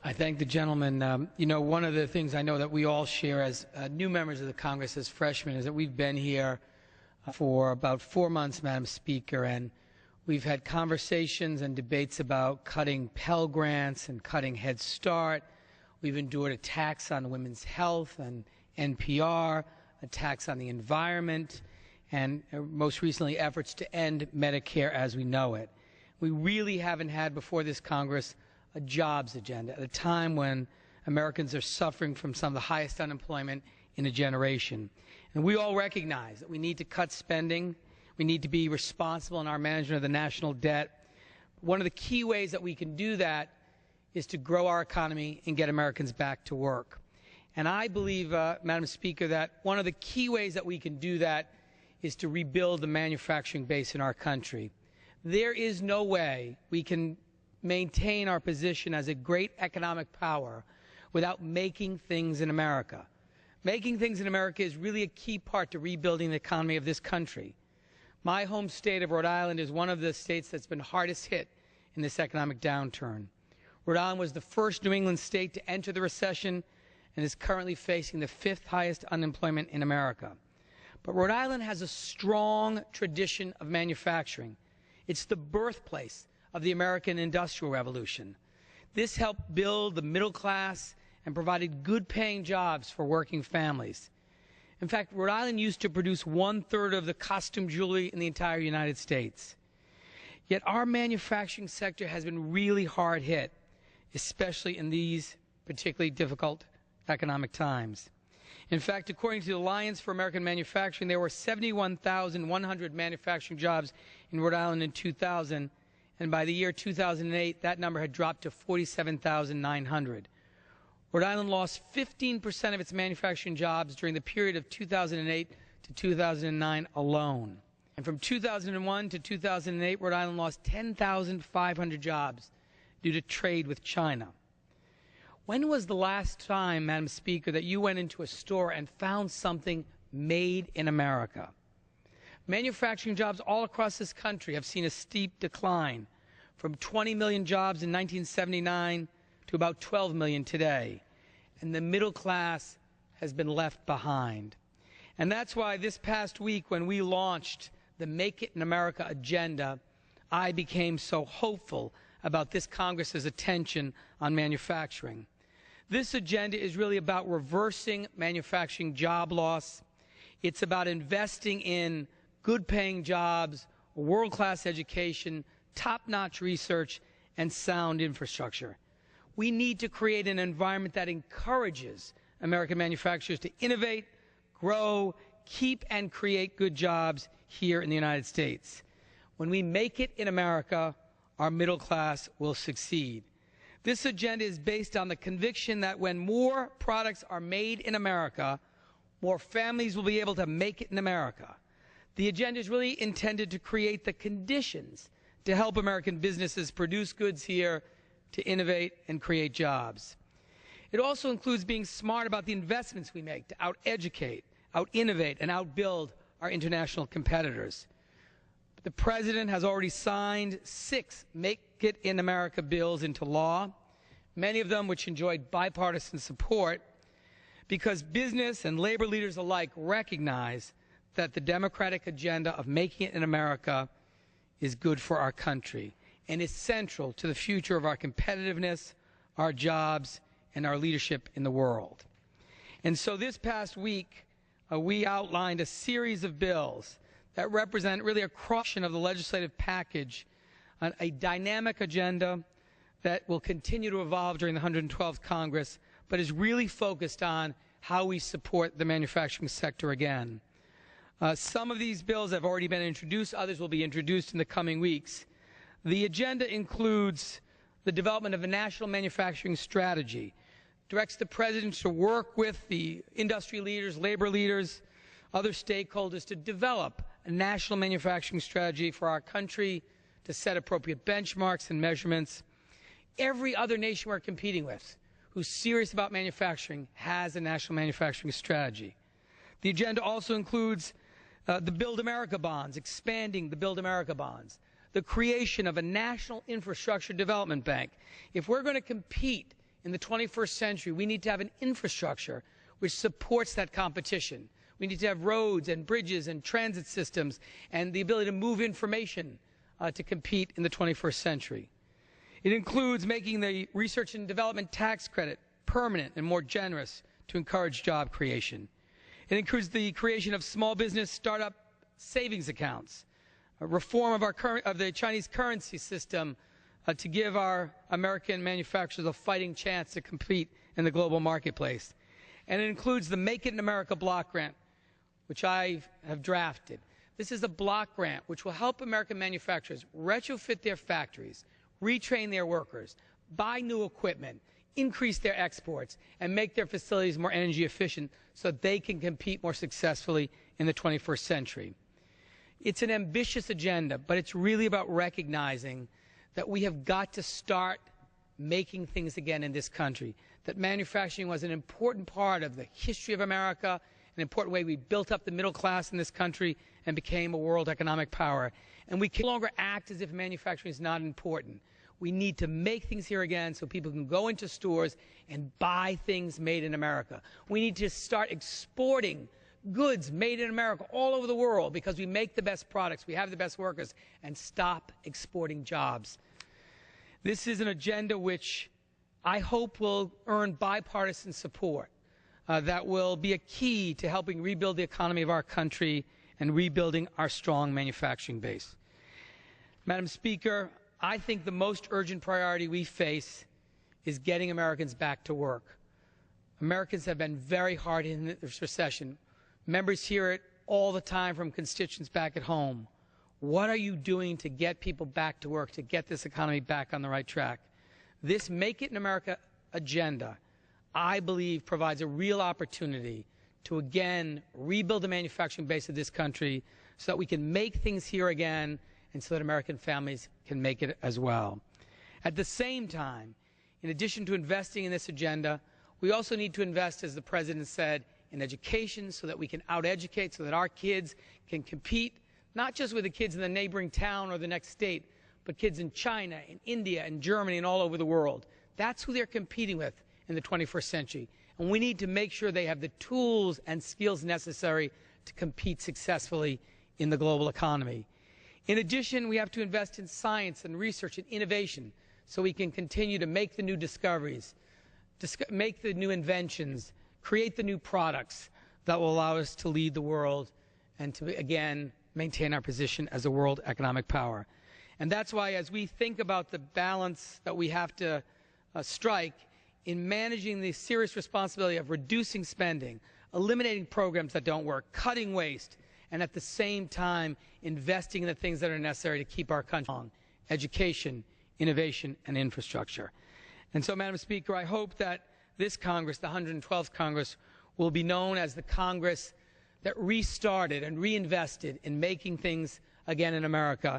I thank the gentleman. One of the things I know that we all share as new members of the Congress, as freshmen, is that we've been here for about 4 months, Madam Speaker, and we've had conversations and debates about cutting Pell Grants and cutting Head Start. We've endured attacks on women's health and NPR, attacks on the environment, and most recently efforts to end Medicare as we know it. We really haven't had before this Congress a jobs agenda at a time when Americans are suffering from some of the highest unemployment in a generation. And we all recognize that we need to cut spending. We need to be responsible in our management of the national debt. One of the key ways that we can do that is to grow our economy and get Americans back to work. And I believe, Madam Speaker, that one of the key ways that we can do that is to rebuild the manufacturing base in our country. There is no way we can maintain our position as a great economic power without making things in America. Making things in America is really a key part to rebuilding the economy of this country. My home state of Rhode Island is one of the states that's been hardest hit in this economic downturn. Rhode Island was the first New England state to enter the recession and is currently facing the 5th highest unemployment in America. But Rhode Island has a strong tradition of manufacturing. It's the birthplace of the American Industrial Revolution. This helped build the middle class and provided good-paying jobs for working families. In fact, Rhode Island used to produce 1/3 of the costume jewelry in the entire United States. Yet our manufacturing sector has been really hard hit, especially in these particularly difficult economic times. In fact, according to the Alliance for American Manufacturing, there were 71,100 manufacturing jobs in Rhode Island in 2000, and by the year 2008, that number had dropped to 47,900. Rhode Island lost 15% of its manufacturing jobs during the period of 2008 to 2009 alone. And from 2001 to 2008, Rhode Island lost 10,500 jobs due to trade with China. When was the last time, Madam Speaker, that you went into a store and found something made in America? Manufacturing jobs all across this country have seen a steep decline, from 20 million jobs in 1979 to about 12 million today. And the middle class has been left behind. And that's why this past week, when we launched the Make It in America agenda, I became so hopeful about this Congress's attention on manufacturing. This agenda is really about reversing manufacturing job loss. It's about investing in good-paying jobs, world-class education, top-notch research, and sound infrastructure. We need to create an environment that encourages American manufacturers to innovate, grow, keep, and create good jobs here in the United States. When we make it in America, our middle class will succeed. This agenda is based on the conviction that when more products are made in America, more families will be able to make it in America. The agenda is really intended to create the conditions to help American businesses produce goods here, to innovate and create jobs. It also includes being smart about the investments we make to out-educate, out-innovate, and out-build our international competitors. The President has already signed 6 Make It in America bills into law, many of them which enjoyed bipartisan support, because business and labor leaders alike recognize that the democratic agenda of making it in America is good for our country and is central to the future of our competitiveness, our jobs, and our leadership in the world. And so this past week, we outlined a series of bills that represent really a cross-section of the legislative package, a dynamic agenda that will continue to evolve during the 112th Congress, but is really focused on how we support the manufacturing sector again. Some of these bills have already been introduced. Others will be introduced in the coming weeks. The agenda includes the development of a national manufacturing strategy, directs the President to work with the industry leaders, labor leaders, other stakeholders to develop a national manufacturing strategy for our country, to set appropriate benchmarks and measurements. Every other nation we're competing with who's serious about manufacturing has a national manufacturing strategy. The agenda also includes the Build America bonds, expanding the Build America bonds, the creation of a national infrastructure development bank. If we're going to compete in the 21st century, we need to have an infrastructure which supports that competition. We need to have roads and bridges and transit systems and the ability to move information to compete in the 21st century. It includes making the research and development tax credit permanent and more generous to encourage job creation. It includes the creation of small business startup savings accounts, a reform of the Chinese currency system to give our American manufacturers a fighting chance to compete in the global marketplace. And it includes the Make It in America block grant, which I have drafted. This is a block grant which will help American manufacturers retrofit their factories, retrain their workers, buy new equipment, increase their exports, and make their facilities more energy efficient so they can compete more successfully in the 21st century. It's an ambitious agenda, but it's really about recognizing that we have got to start making things again in this country, that manufacturing was an important part of the history of America, an important way we built up the middle class in this country and became a world economic power. And we can no longer act as if manufacturing is not important. We need to make things here again so people can go into stores and buy things made in America. We need to start exporting goods made in America all over the world because we make the best products, we have the best workers, and stop exporting jobs. This is an agenda which I hope will earn bipartisan support, that will be a key to helping rebuild the economy of our country and rebuilding our strong manufacturing base. Madam Speaker, I think the most urgent priority we face is getting Americans back to work. Americans have been very hard in this recession. Members hear it all the time from constituents back at home. What are you doing to get people back to work, to get this economy back on the right track? This Make It in America agenda, I believe, provides a real opportunity to again rebuild the manufacturing base of this country so that we can make things here again and so that American families can make it as well. At the same time, in addition to investing in this agenda, we also need to invest, as the President said, in education so that we can out-educate, so that our kids can compete, not just with the kids in the neighboring town or the next state, but kids in China, in India, and Germany, and all over the world. That's who they're competing with in the 21st century. And we need to make sure they have the tools and skills necessary to compete successfully in the global economy. In addition, we have to invest in science and research and innovation so we can continue to make the new discoveries, make the new inventions, create the new products that will allow us to lead the world and to, again, maintain our position as a world economic power. And that's why, as we think about the balance that we have to strike in managing the serious responsibility of reducing spending, eliminating programs that don't work, cutting waste, and at the same time investing in the things that are necessary to keep our country strong: education, innovation, and infrastructure. And so, Madam Speaker, I hope that this Congress, the 112th Congress, will be known as the Congress that restarted and reinvested in making things again in America.